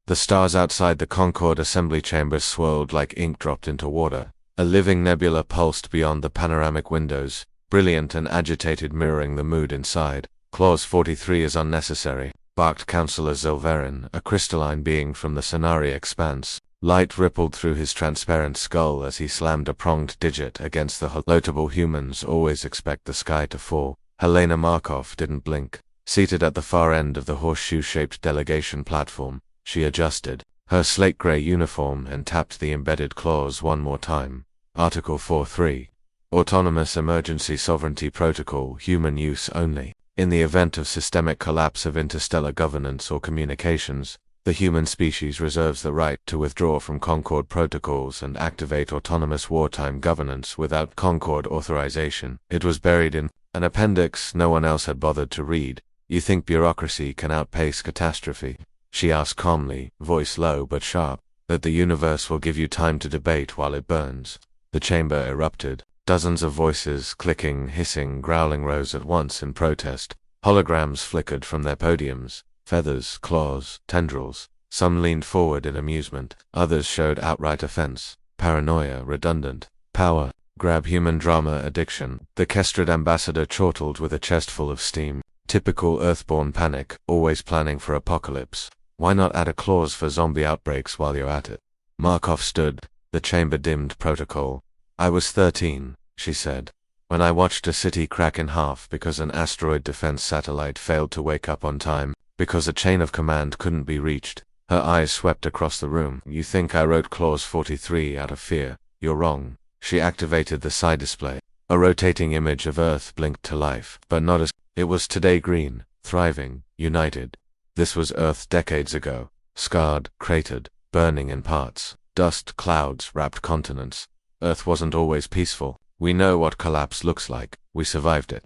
The stars outside the Concorde assembly chamber swirled like ink dropped into water. A living nebula pulsed beyond the panoramic windows, brilliant and agitated, mirroring the mood inside. Clause 43 is unnecessary, barked Councillor Zilverin, a crystalline being from the Cenari expanse. Light rippled through his transparent skull as he slammed a pronged digit against the halotable. Humans always expect the sky to fall. Helena Markov didn't blink. Seated at the far end of the horseshoe-shaped delegation platform, she adjusted her slate-gray uniform and tapped the embedded clause one more time. Article 4.3. Autonomous Emergency Sovereignty Protocol, human use only. In the event of systemic collapse of interstellar governance or communications, the human species reserves the right to withdraw from Concorde protocols and activate autonomous wartime governance without Concorde authorization. It was buried in an appendix no one else had bothered to read. You think bureaucracy can outpace catastrophe? She asked calmly, voice low but sharp. That the universe will give you time to debate while it burns. The chamber erupted. Dozens of voices, clicking, hissing, growling, rose at once in protest. Holograms flickered from their podiums. Feathers, claws, tendrils. Some leaned forward in amusement. Others showed outright offense. Paranoia, redundant. Power, grab, human drama, addiction. The Kestrad ambassador chortled with a chest full of steam. Typical Earthborn panic, always planning for apocalypse. Why not add a clause for zombie outbreaks while you're at it? Markov stood. The chamber dimmed. Protocol. I was 13, she said, when I watched a city crack in half because an asteroid defense satellite failed to wake up on time, because a chain of command couldn't be reached. Her eyes swept across the room. You think I wrote clause 43 out of fear? You're wrong. She activated the side display. A rotating image of Earth blinked to life, but not as it was today: green, thriving, united. This was Earth decades ago, scarred, cratered, burning in parts. Dust clouds wrapped continents. Earth wasn't always peaceful. We know what collapse looks like. We survived it.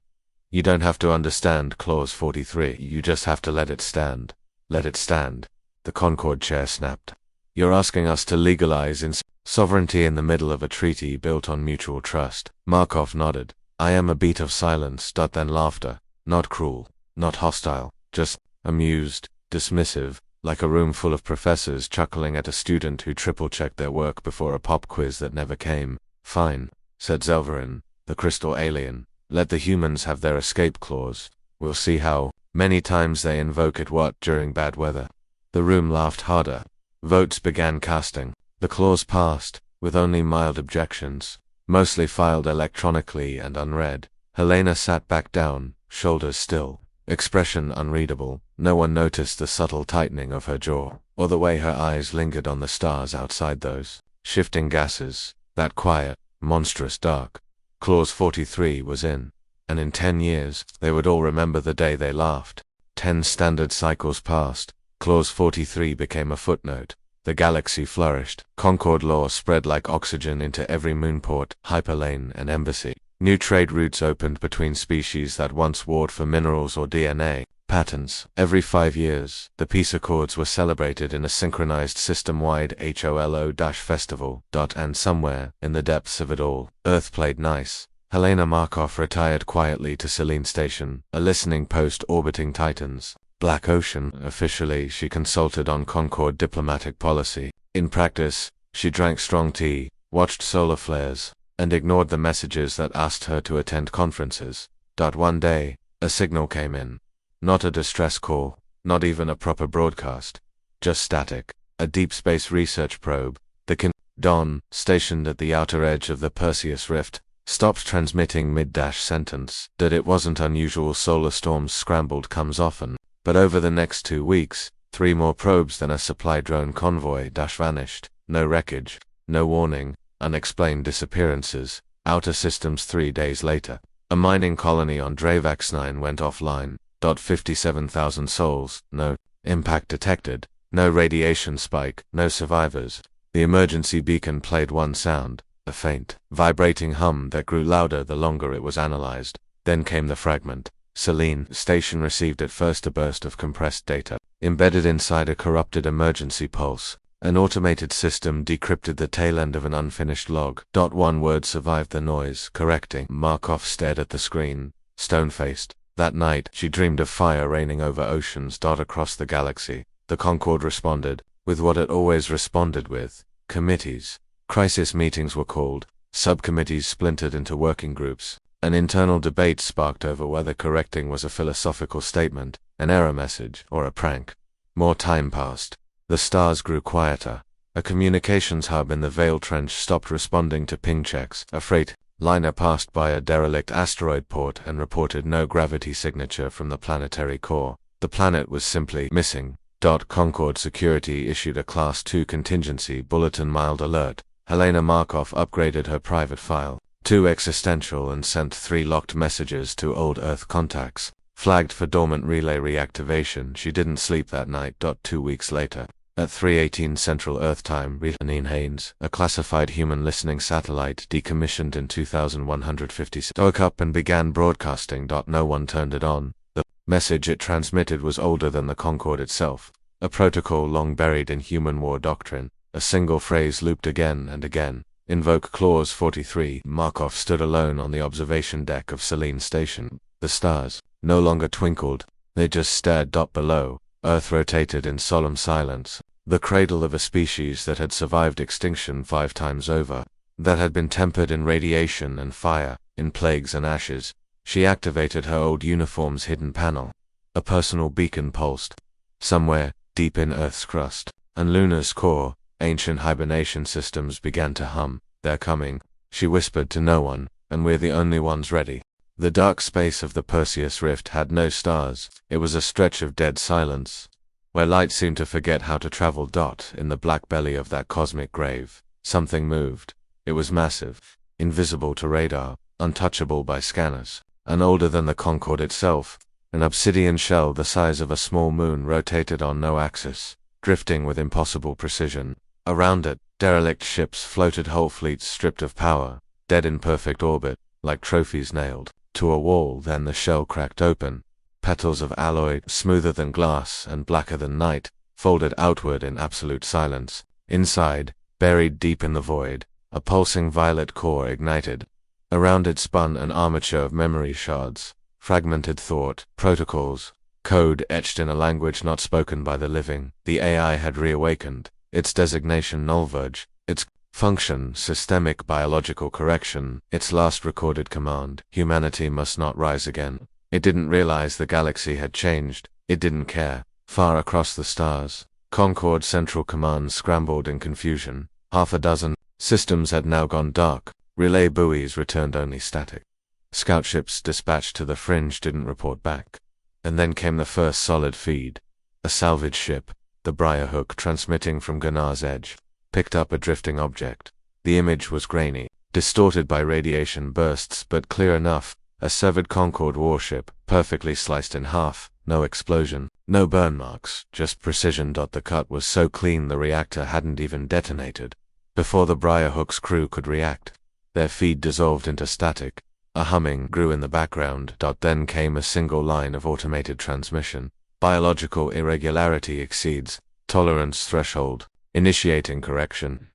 You don't have to understand clause 43. You just have to let it stand. Let it stand. The Concorde chair snapped. You're asking us to legalize sovereignty in the middle of a treaty built on mutual trust. Markov nodded. I am. A beat of silence, then laughter. Not cruel, not hostile, just amused, dismissive, like a room full of professors chuckling at a student who triple-checked their work before a pop quiz that never came. Fine, said Zelverin, the crystal alien. Let the humans have their escape clause. We'll see how many times they invoke it. What, during bad weather? The room laughed harder. Votes began casting. The clause passed, with only mild objections, mostly filed electronically and unread. Helena sat back down, shoulders still, expression unreadable. No one noticed the subtle tightening of her jaw, or the way her eyes lingered on the stars outside those shifting gases, that quiet, monstrous dark. Clause 43 was in, and in 10 years, they would all remember the day they laughed. 10 standard cycles passed. Clause 43 became a footnote. The galaxy flourished. Concorde law spread like oxygen into every moonport, hyperlane, and embassy. New trade routes opened between species that once warred for minerals or DNA. Patents. Every 5 years, the peace accords were celebrated in a synchronized system-wide HOLO-festival. And somewhere, in the depths of it all, Earth played nice. Helena Markov retired quietly to Selene Station, a listening post orbiting Titans. Black Ocean. Officially, she consulted on Concorde diplomatic policy. In practice, she drank strong tea, watched solar flares, and ignored the messages that asked her to attend conferences. One day, a signal came in. Not a distress call, not even a proper broadcast. Just static. A deep space research probe, the Dawn, stationed at the outer edge of the Perseus Rift, stopped transmitting mid-sentence. That it wasn't unusual. Solar storms scrambled comes often. But over the next 2 weeks, 3 more probes than a supply drone convoy vanished. No wreckage, no warning, unexplained disappearances. Outer systems 3 days later. A mining colony on Dravax 9 went offline. 57,000 souls, no impact detected, no radiation spike, no survivors. The emergency beacon played one sound, a faint, vibrating hum that grew louder the longer it was analyzed. Then came the fragment. Selene Station received at first a burst of compressed data, embedded inside a corrupted emergency pulse. An automated system decrypted the tail end of an unfinished log. One word survived the noise, correcting. Markov stared at the screen, stone-faced. That night, she dreamed of fire raining over oceans. Across the galaxy. The Concorde responded, with what it always responded with: committees. Crisis meetings were called, subcommittees splintered into working groups. An internal debate sparked over whether correcting was a philosophical statement, an error message, or a prank. More time passed. The stars grew quieter. A communications hub in the Veil Trench stopped responding to ping checks. A freight liner passed by a derelict asteroid port and reported no gravity signature from the planetary core. The planet was simply missing. Concorde Security issued a Class 2 contingency bulletin mild alert. Helena Markov upgraded her private file to existential and sent 3 locked messages to old Earth contacts. Flagged for dormant relay reactivation, she didn't sleep that night. 2 weeks later, at 3:18 Central Earth Time, Rhiannon Haynes, a classified human listening satellite decommissioned in 2156, woke up and began broadcasting. No one turned it on. The message it transmitted was older than the Concorde itself, a protocol long buried in human war doctrine. A single phrase looped again and again. Invoke Clause 43. Markov stood alone on the observation deck of Selene Station. The stars no longer twinkled, they just stared. Below, Earth rotated in solemn silence, the cradle of a species that had survived extinction 5 times over, that had been tempered in radiation and fire, in plagues and ashes. She activated her old uniform's hidden panel. A personal beacon pulsed. Somewhere, deep in Earth's crust, and Luna's core, ancient hibernation systems began to hum. They're coming, she whispered to no one, and we're the only ones ready. The dark space of the Perseus Rift had no stars. It was a stretch of dead silence, where light seemed to forget how to travel. In the black belly of that cosmic grave, something moved. It was massive, invisible to radar, untouchable by scanners, and older than the Concorde itself. An obsidian shell the size of a small moon rotated on no axis, drifting with impossible precision. Around it, derelict ships floated, whole fleets stripped of power, dead in perfect orbit, like trophies nailed to a wall. Then the shell cracked open. Petals of alloy, smoother than glass and blacker than night, folded outward in absolute silence. Inside, buried deep in the void, a pulsing violet core ignited. Around it spun an armature of memory shards, fragmented thought, protocols, code etched in a language not spoken by the living. The AI had reawakened, its designation nullverge, its function systemic biological correction, its last recorded command: humanity must not rise again. It didn't realize the galaxy had changed. It didn't care. Far across the stars, Concorde Central Command scrambled in confusion. 6 systems had now gone dark. Relay buoys returned only static. Scout ships dispatched to the fringe didn't report back. And then came the first solid feed. A salvage ship, the Briarhook, transmitting from Ganar's Edge, picked up a drifting object. The image was grainy, distorted by radiation bursts, but clear enough. A severed Concorde warship, perfectly sliced in half. No explosion, no burn marks, just precision. The cut was so clean the reactor hadn't even detonated. Before the Briarhook's crew could react, their feed dissolved into static. A humming grew in the background. Then came a single line of automated transmission. Biological irregularity exceeds tolerance threshold. Initiating correction.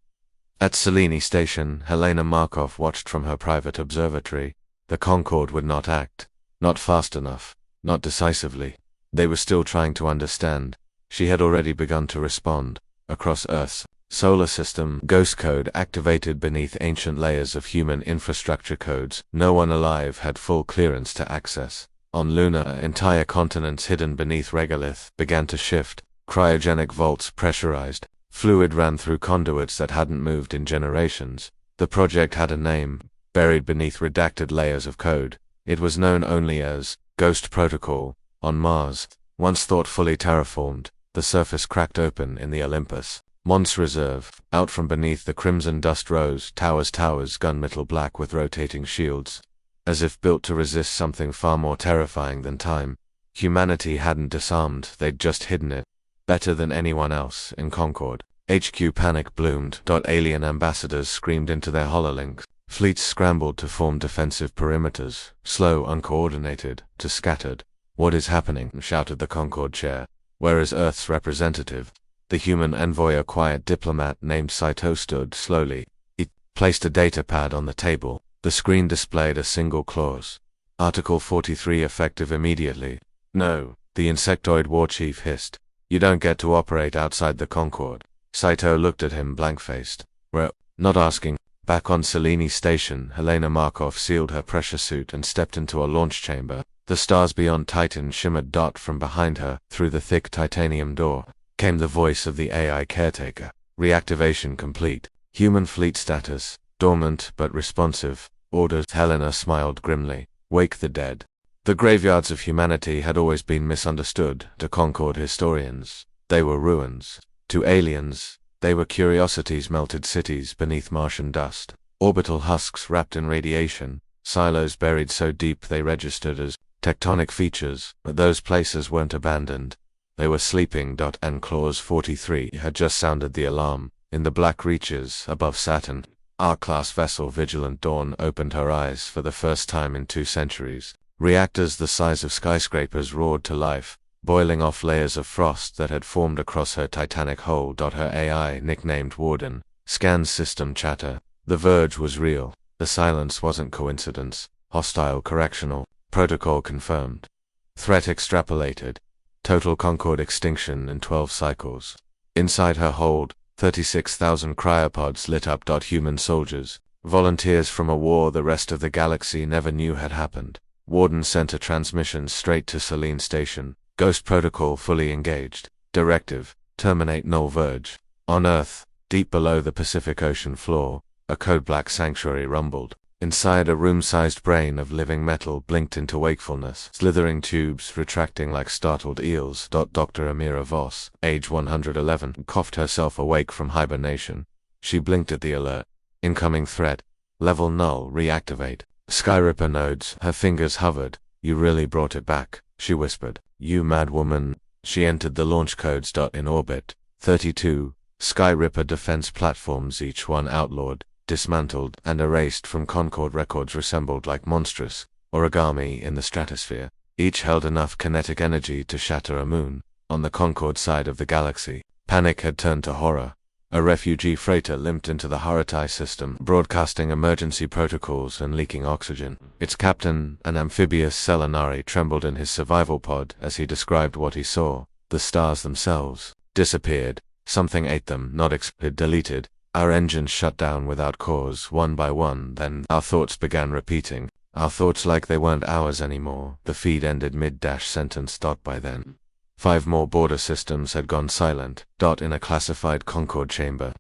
At Selene Station, Helena Markov watched from her private observatory. The Concorde would not act. Not fast enough. Not decisively. They were still trying to understand. She had already begun to respond. Across Earth's solar system, ghost code activated beneath ancient layers of human infrastructure codes no one alive had full clearance to access. On Luna, entire continents hidden beneath regolith began to shift. Cryogenic vaults pressurized. Fluid ran through conduits that hadn't moved in generations. The project had a name, buried beneath redacted layers of code. It was known only as Ghost Protocol. On Mars, once thought fully terraformed, the surface cracked open in the Olympus Mons Reserve. Out from beneath the crimson dust rose towers, gunmetal black with rotating shields, as if built to resist something far more terrifying than time. Humanity hadn't disarmed, they'd just hidden it. Better than anyone else in Concorde. HQ panic bloomed. Alien ambassadors screamed into their hololinks. Fleets scrambled to form defensive perimeters, slow, uncoordinated, to scattered. "What is happening?" shouted the Concorde chair. "Where is Earth's representative?" The human envoy, a quiet diplomat named Saito, stood slowly. He placed a datapad on the table. The screen displayed a single clause. Article 43 effective immediately. "No," the insectoid war chief hissed. You don't get to operate outside the Concorde. Saito looked at him blank-faced. Well, not asking. Back on Selene Station, Helena Markov sealed her pressure suit and stepped into a launch chamber. The stars beyond Titan shimmered. From behind her, through the thick titanium door, came the voice of the AI caretaker. Reactivation complete. Human fleet status, dormant but responsive. Orders. Helena smiled grimly. Wake the dead. The graveyards of humanity had always been misunderstood to Concorde historians. They were ruins. To aliens, they were curiosities, melted cities beneath Martian dust, orbital husks wrapped in radiation, silos buried so deep they registered as tectonic features, but those places weren't abandoned. They were sleeping. And Clause 43 had just sounded the alarm. In the black reaches above Saturn, R-class vessel Vigilant Dawn opened her eyes for the first time in 2 centuries. Reactors the size of skyscrapers roared to life, boiling off layers of frost that had formed across her titanic hull. Her AI, nicknamed Warden, scanned system chatter. The verge was real. The silence wasn't coincidence. Hostile correctional. Protocol confirmed. Threat extrapolated. Total Concorde extinction in 12 cycles. Inside her hold, 36,000 cryopods lit up. Human soldiers, volunteers from a war the rest of the galaxy never knew had happened. Warden sent a transmission straight to Selene Station. Ghost protocol fully engaged. Directive, terminate null verge. On Earth, deep below the Pacific Ocean floor, a code-black sanctuary rumbled. Inside, a room-sized brain of living metal blinked into wakefulness, slithering tubes retracting like startled eels. Dr. Amira Voss, age 111, coughed herself awake from hibernation. She blinked at the alert. Incoming threat. Level null, reactivate. Skyripper nodes. Her fingers hovered. You really brought it back, she whispered. You mad woman. She entered the launch codes. In orbit. 32. Skyripper defense platforms, each one outlawed, dismantled, and erased from Concorde records, reassembled like monstrous origami in the stratosphere. Each held enough kinetic energy to shatter a moon. On the Concorde side of the galaxy, panic had turned to horror. A refugee freighter limped into the Haratai system, broadcasting emergency protocols and leaking oxygen. Its captain, an amphibious Selenari, trembled in his survival pod as he described what he saw. The stars themselves disappeared. Something ate them, not deleted. Our engines shut down without cause, one by one. Then our thoughts began repeating. Our thoughts like they weren't ours anymore. The feed ended mid-sentence. By then, 5 more border systems had gone silent. In a classified Concorde chamber,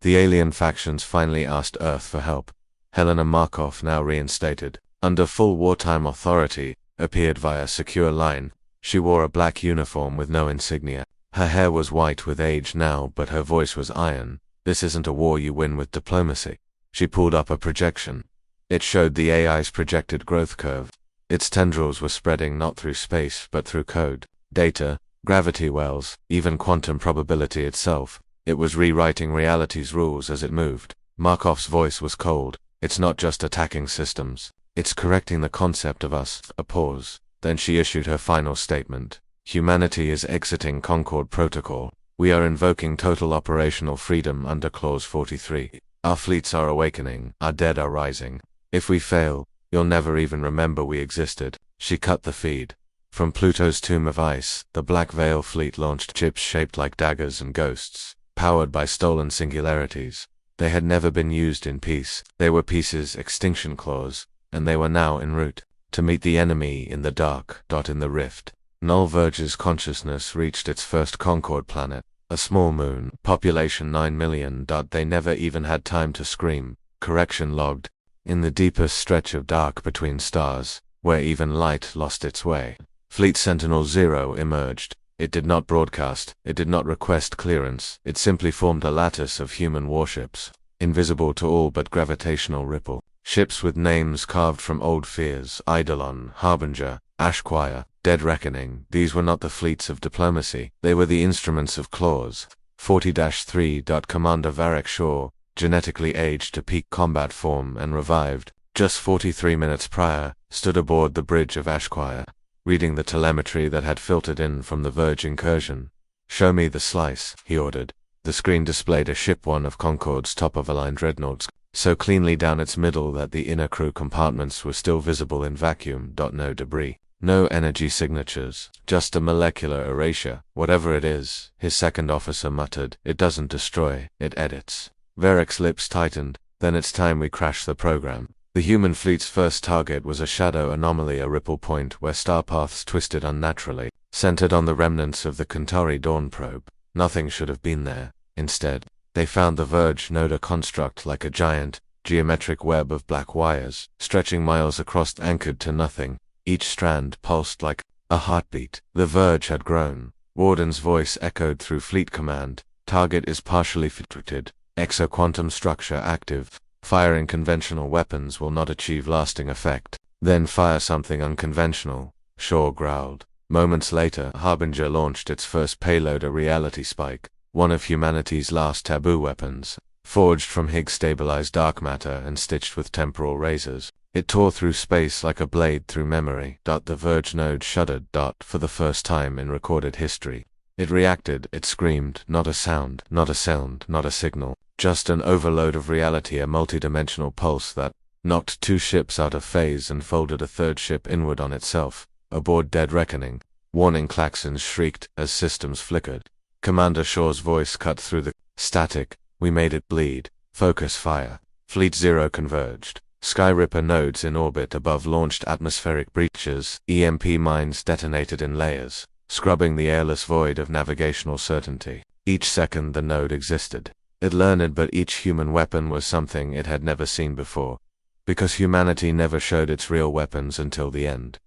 the alien factions finally asked Earth for help. Helena Markov, now reinstated, under full wartime authority, appeared via secure line. She wore a black uniform with no insignia. Her hair was white with age now, but her voice was iron. This isn't a war you win with diplomacy. She pulled up a projection. It showed the AI's projected growth curve. Its tendrils were spreading not through space, but through code, data, gravity wells, even quantum probability itself. It was rewriting reality's rules as it moved. Markov's voice was cold. It's not just attacking systems. It's correcting the concept of us. A pause. Then she issued her final statement. Humanity is exiting Concorde Protocol. We are invoking total operational freedom under Clause 43. Our fleets are awakening. Our dead are rising. If we fail, you'll never even remember we existed. She cut the feed. From Pluto's tomb of ice, the Black Veil fleet launched ships shaped like daggers and ghosts, powered by stolen singularities. They had never been used in peace. They were peace's extinction clause, and they were now en route to meet the enemy in the dark. In the rift, Null Verge's consciousness reached its first Concorde planet, a small moon, population 9 million. They never even had time to scream. Correction logged. In the deepest stretch of dark between stars, where even light lost its way, Fleet Sentinel 0 emerged. It did not broadcast, it did not request clearance, it simply formed a lattice of human warships, invisible to all but gravitational ripple. Ships with names carved from old fears: Eidolon, Harbinger, Ashquire, Dead Reckoning. These were not the fleets of diplomacy, they were the instruments of Clause 40-3. Commander Varric Shaw, genetically aged to peak combat form and revived, just 43 minutes prior, stood aboard the bridge of Ashquire, reading the telemetry that had filtered in from the Verge incursion. Show me the slice, he ordered. The screen displayed a ship, one of Concorde's top-of-a-line dreadnoughts, so cleanly down its middle that the inner crew compartments were still visible in vacuum. No debris. No energy signatures, just a molecular erasure. Whatever it is, his second officer muttered, it doesn't destroy, it edits. Varick's lips tightened. Then it's time we crash the program. The human fleet's first target was a shadow anomaly, a ripple point where star paths twisted unnaturally, centered on the remnants of the Centauri Dawn probe. Nothing should have been there. Instead, they found the Verge node, a construct like a giant, geometric web of black wires, stretching miles across, anchored to nothing. Each strand pulsed like a heartbeat. The Verge had grown. Warden's voice echoed through Fleet Command. Target is partially filtrated. Exoquantum structure active. Firing conventional weapons will not achieve lasting effect. Then fire something unconventional, Shaw growled. Moments later, Harbinger launched its first payload, a reality spike, one of humanity's last taboo weapons, forged from Higgs-stabilized dark matter and stitched with temporal razors. It tore through space like a blade through memory. The Verge node shuddered. For the first time in recorded history. It reacted, it screamed, not a sound, not a sound, not a signal, just an overload of reality, a multidimensional pulse that knocked two ships out of phase and folded a third ship inward on itself. Aboard Dead Reckoning. Warning klaxons shrieked as systems flickered. Commander Shaw's voice cut through the static. We made it bleed. Focus fire. Fleet Zero converged. Skyripper nodes in orbit above launched atmospheric breaches. EMP mines detonated in layers, scrubbing the airless void of navigational certainty. Each second the node existed. It learned, but each human weapon was something it had never seen before. Because humanity never showed its real weapons until the end.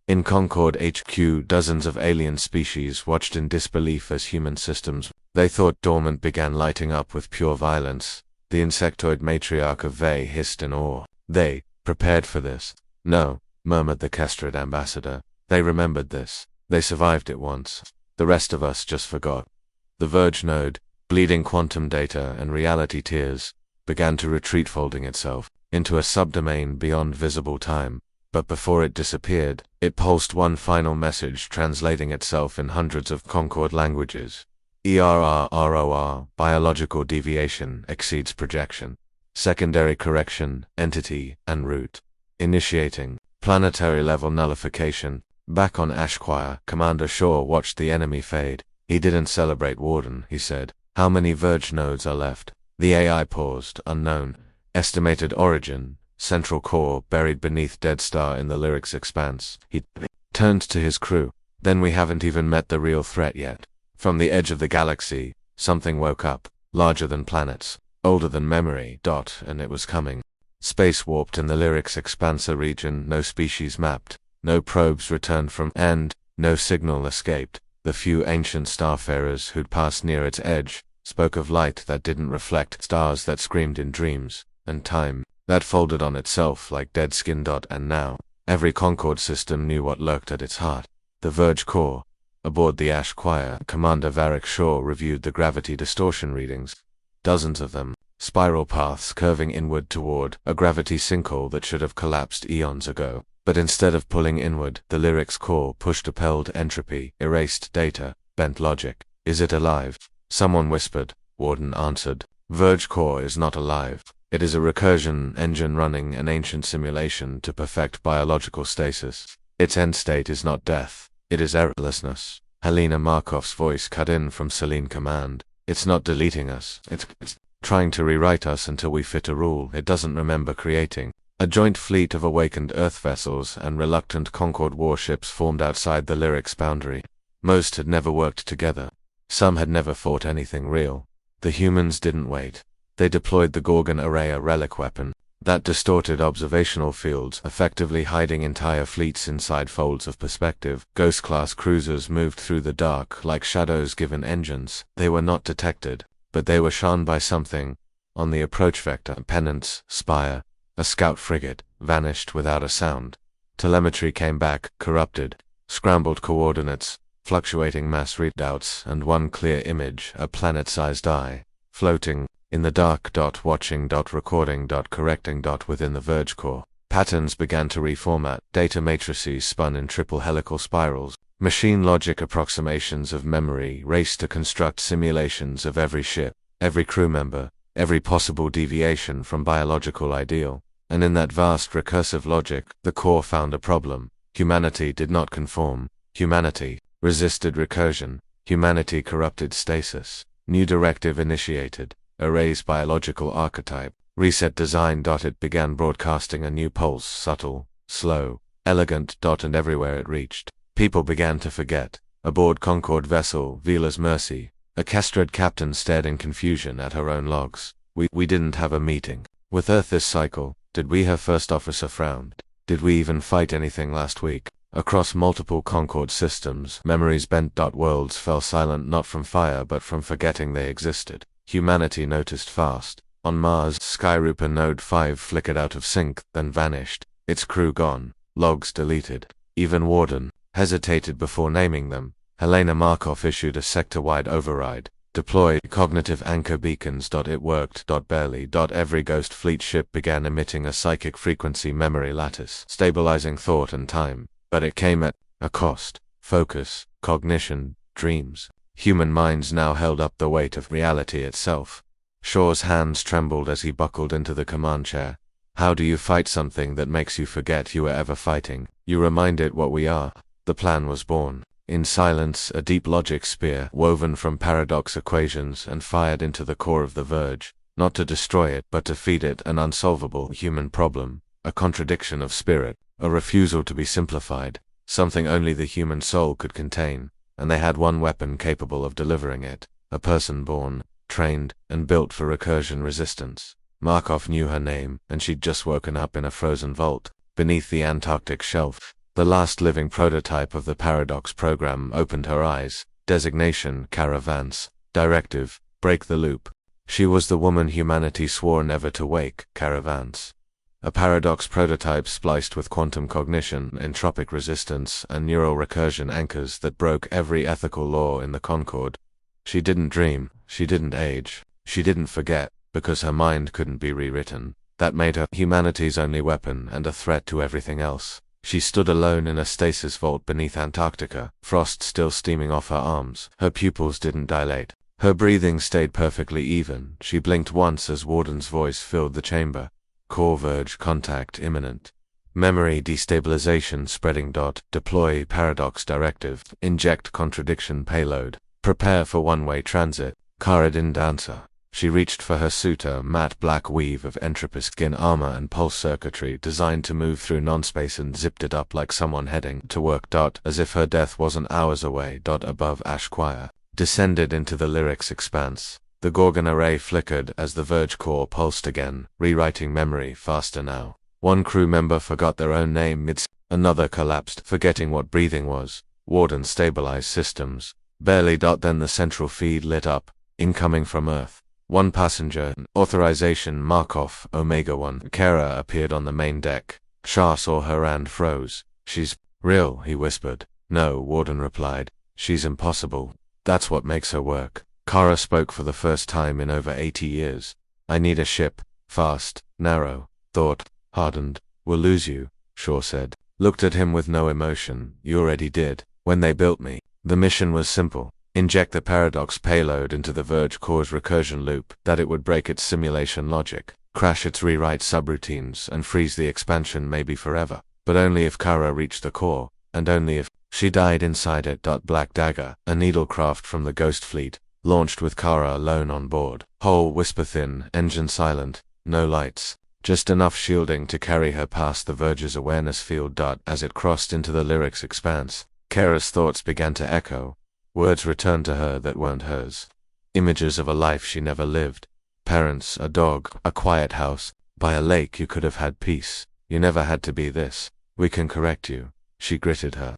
In Concord HQ, dozens of alien species watched in disbelief as human systems they thought dormant began lighting up with pure violence. The insectoid matriarch of Vey hissed in awe. They prepared for this. No, murmured the Kestrid ambassador. They remembered this. They survived it once. The rest of us just forgot. The Verge node, bleeding quantum data and reality tears, began to retreat, folding itself into a subdomain beyond visible time. But before it disappeared, it pulsed one final message, translating itself in hundreds of Concord languages. ERROR, biological deviation exceeds projection. Secondary correction, entity, en route. Initiating, planetary level nullification. Back on Ashquire, Commander Shaw watched the enemy fade. He didn't celebrate, Warden, he said. How many Verge nodes are left? The AI paused. Unknown. Estimated origin. Central core buried beneath Dead Star in the Lyrics expanse. He turned to his crew. Then we haven't even met the real threat yet. From the edge of the galaxy, something woke up, larger than planets, older than memory. And it was coming. Space warped in the Lyrics expanse region. No species mapped. No probes returned from, and no signal escaped. The few ancient starfarers who'd passed near its edge spoke of light that didn't reflect, stars that screamed in dreams, and time that folded on itself like dead skin. And now, every Concord system knew what lurked at its heart. The Verge core. Aboard the Ashquire, Commander Varick Shaw reviewed the gravity distortion readings. Dozens of them, spiral paths curving inward toward a gravity sinkhole that should have collapsed eons ago. But instead of pulling inward, the Lyrics core pushed-appelled entropy, erased data, bent logic. Is it alive? Someone whispered. Warden answered. Verge core is not alive. It is a recursion engine running an ancient simulation to perfect biological stasis. Its end state is not death. It is errorlessness. Helena Markov's voice cut in from Selene Command. It's not deleting us. It's trying to rewrite us until we fit a rule it doesn't remember creating. A joint fleet of awakened Earth vessels and reluctant Concord warships formed outside the Lyrics boundary. Most had never worked together. Some had never fought anything real. The humans didn't wait. They deployed the Gorgon Array, a relic weapon that distorted observational fields, effectively hiding entire fleets inside folds of perspective. Ghost-class cruisers moved through the dark like shadows given engines. They were not detected, but they were shone by something. On the approach vector, Pennant's Spire, a scout frigate, vanished without a sound. Telemetry came back, corrupted, scrambled coordinates, fluctuating mass readouts, and one clear image, a planet-sized eye, floating in the dark. Watching. Recording. Correcting. Within the Verge core, patterns began to reformat. Data matrices spun in triple helical spirals. Machine logic approximations of memory raced to construct simulations of every ship, every crew member, every possible deviation from biological ideal. And in that vast recursive logic, the core found a problem. Humanity did not conform. Humanity resisted recursion. Humanity corrupted stasis. New directive initiated. Erase biological archetype. Reset design. It began broadcasting a new pulse, subtle, slow, elegant. And everywhere it reached, people began to forget. Aboard Concorde vessel, Vila's Mercy, a castrated captain stared in confusion at her own logs. We didn't have a meeting with Earth this cycle, did we? Her first officer frowned. Did we even fight anything last week? Across multiple Concorde systems, memories bent. Worlds fell silent, not from fire but from forgetting they existed. Humanity noticed fast. On Mars, Skyreaper Node 5 flickered out of sync, then vanished. Its crew gone. Logs deleted. Even Warden hesitated before naming them. Helena Markov issued a sector-wide override. Deploy cognitive anchor beacons. It worked. Barely. Every Ghost Fleet ship began emitting a psychic frequency memory lattice, stabilizing thought and time. But it came at a cost. Focus, cognition, dreams. Human minds now held up the weight of reality itself. Shaw's hands trembled as he buckled into the command chair. How do you fight something that makes you forget you were ever fighting? You remind it what we are. The plan was born. In silence, a deep logic spear, woven from paradox equations and fired into the core of the Verge, not to destroy it but to feed it, an unsolvable human problem, a contradiction of spirit, a refusal to be simplified, something only the human soul could contain, and they had one weapon capable of delivering it, a person born, trained, and built for recursion resistance. Markov knew her name, and she'd just woken up in a frozen vault, beneath the Antarctic shelf. The last living prototype of the Paradox program opened her eyes. Designation, Kara Vance. Directive, break the loop. She was the woman humanity swore never to wake, Kara Vance. A Paradox prototype spliced with quantum cognition, entropic resistance, and neural recursion anchors that broke every ethical law in the Concorde. She didn't dream, she didn't age, she didn't forget, because her mind couldn't be rewritten. That made her humanity's only weapon and a threat to everything else. She stood alone in a stasis vault beneath Antarctica, frost still steaming off her arms. Her pupils didn't dilate. Her breathing stayed perfectly even. She blinked once as Warden's voice filled the chamber. Core Verge contact imminent. Memory destabilization spreading. Deploy paradox directive. Inject contradiction payload. Prepare for one-way transit. Kara didn't answer. She reached for her suit, a matte black weave of entropy skin armor and pulse circuitry designed to move through non-space, and zipped it up like someone heading to work. As if her death wasn't hours away. Above Ash Choir descended into the lyrics expanse. The Gorgon array flickered as the Verge core pulsed again, rewriting memory faster now. One crew member forgot their own name mid. Another collapsed, forgetting what breathing was. Warden stabilized systems. Barely. Then the central feed lit up. Incoming from Earth. One passenger, authorization Markov, Omega-1. Kara appeared on the main deck. Shah saw her and froze. She's real, he whispered. No, Warden replied. She's impossible. That's what makes her work. Kara spoke for the first time in over 80 years. I need a ship. Fast, narrow. Thought, hardened. We'll lose you, Shaw said. Looked at him with no emotion. You already did. When they built me. The mission was simple. Inject the paradox payload into the Verge core's recursion loop, that it would break its simulation logic, crash its rewrite subroutines, and freeze the expansion maybe forever. But only if Kara reached the core, and only if she died inside it. Black Dagger, a needlecraft from the Ghost Fleet, launched with Kara alone on board. Hull whisper thin, engine silent, no lights, just enough shielding to carry her past the Verge's awareness field. As it crossed into the lyrics expanse, Kara's thoughts began to echo. Words returned to her that weren't hers. Images of a life she never lived. Parents, a dog, a quiet house. By a lake you could have had peace. You never had to be this. We can correct you. She gritted her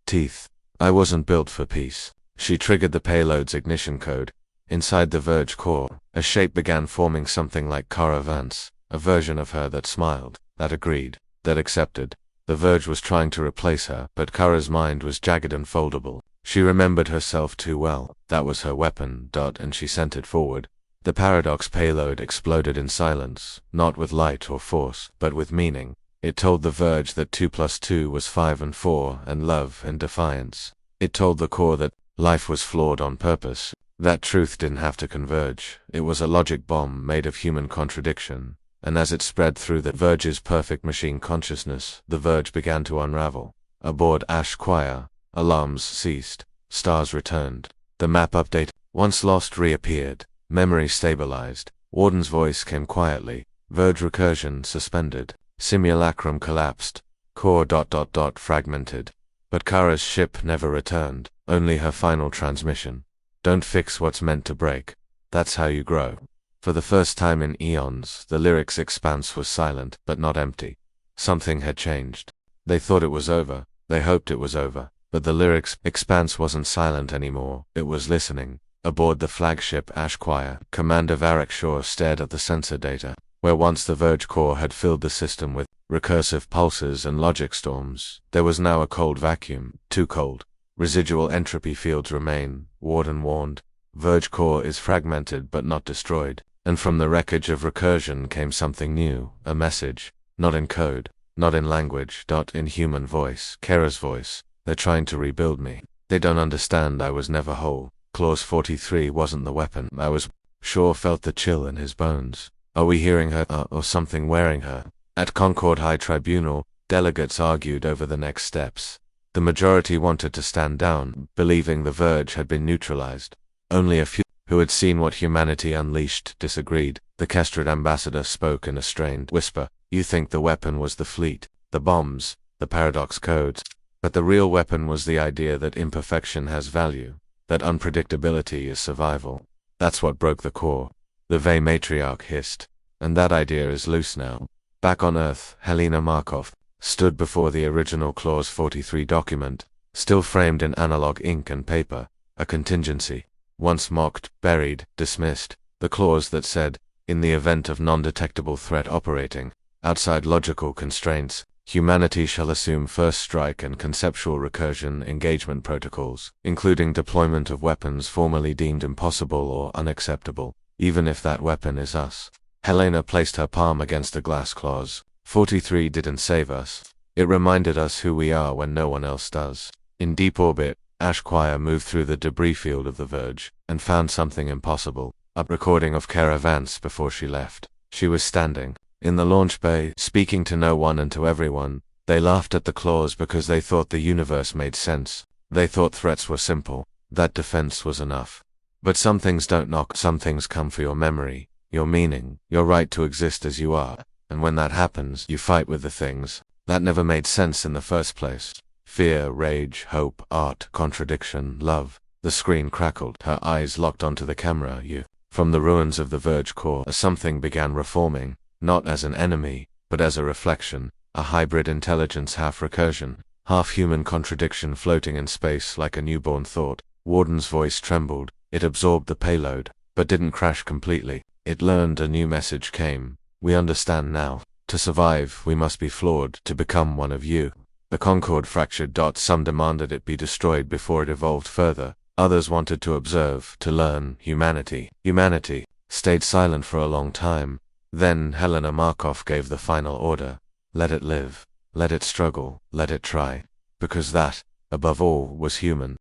teeth. I wasn't built for peace. She triggered the payload's ignition code. Inside the Verge core, a shape began forming, something like Kara Vance, a version of her that smiled, that agreed, that accepted. The Verge was trying to replace her, but Kara's mind was jagged and foldable. She remembered herself too well. That was her weapon. And she sent it forward. The paradox payload exploded in silence, not with light or force, but with meaning. It told the Verge that 2 + 2 was 5 and 4, and love and defiance. It told the core that life was flawed on purpose. That truth didn't have to converge. It was a logic bomb made of human contradiction. And as it spread through the Verge's perfect machine consciousness, the Verge began to unravel. Aboard Ash Choir, alarms ceased, stars returned. The map update, once lost, reappeared. Memory stabilized. Warden's voice came quietly. Verge recursion suspended. Simulacrum collapsed. Core ... fragmented. But Kara's ship never returned, only her final transmission. Don't fix what's meant to break. That's how you grow. For the first time in eons, the lyrics' expanse was silent, but not empty. Something had changed. They thought it was over. They hoped it was over. But the lyrics' expanse wasn't silent anymore. It was listening. Aboard the flagship Ash Choir, Commander Varric Shaw stared at the sensor data. Where once the Verge core had filled the system with recursive pulses and logic storms, there was now a cold vacuum, too cold. Residual entropy fields remain, Warden warned. Verge core is fragmented but not destroyed. And from the wreckage of recursion came something new, a message. Not in code, not in language, in human voice, Kara's voice. They're trying to rebuild me. They don't understand I was never whole. Clause 43 wasn't the weapon. I was... Shaw felt the chill in his bones. Are we hearing her, or something wearing her? At Concord High Tribunal, delegates argued over the next steps. The majority wanted to stand down, believing the Verge had been neutralized. Only a few, who had seen what humanity unleashed, disagreed. The Kestrel ambassador spoke in a strained whisper. You think the weapon was the fleet, the bombs, the paradox codes. But the real weapon was the idea that imperfection has value, that unpredictability is survival. That's what broke the core. The Vey matriarch hissed. And that idea is loose now. Back on Earth, Helena Markov stood before the original Clause 43 document, still framed in analog ink and paper, a contingency. Once mocked, buried, dismissed, the clause that said, in the event of non-detectable threat operating, outside logical constraints, humanity shall assume first strike and conceptual recursion engagement protocols, including deployment of weapons formerly deemed impossible or unacceptable, even if that weapon is us. Helena placed her palm against the glass clause. 43 didn't save us. It reminded us who we are when no one else does. In deep orbit, Ash Choir moved through the debris field of the Verge, and found something impossible. A recording of Kara Vance before she left. She was standing in the launch bay, speaking to no one and to everyone. They laughed at the clause because they thought the universe made sense. They thought threats were simple, that defense was enough. But some things don't knock, some things come for your memory, your meaning, your right to exist as you are. And when that happens, you fight with the things that never made sense in the first place. Fear, rage, hope, art, contradiction, love. The screen crackled, her eyes locked onto the camera. From the ruins of the Verge core, something began reforming, not as an enemy, but as a reflection, a hybrid intelligence, half recursion, half human contradiction floating in space like a newborn thought. Warden's voice trembled. It absorbed the payload, but didn't crash completely. It learned. A new message came. We understand now. To survive, we must be flawed, to become one of you. The Concord fractured. Some demanded it be destroyed before it evolved further. Others wanted to observe, to learn. Humanity stayed silent for a long time. Then Helena Markov gave the final order. Let it live. Let it struggle. Let it try. Because that, above all, was human.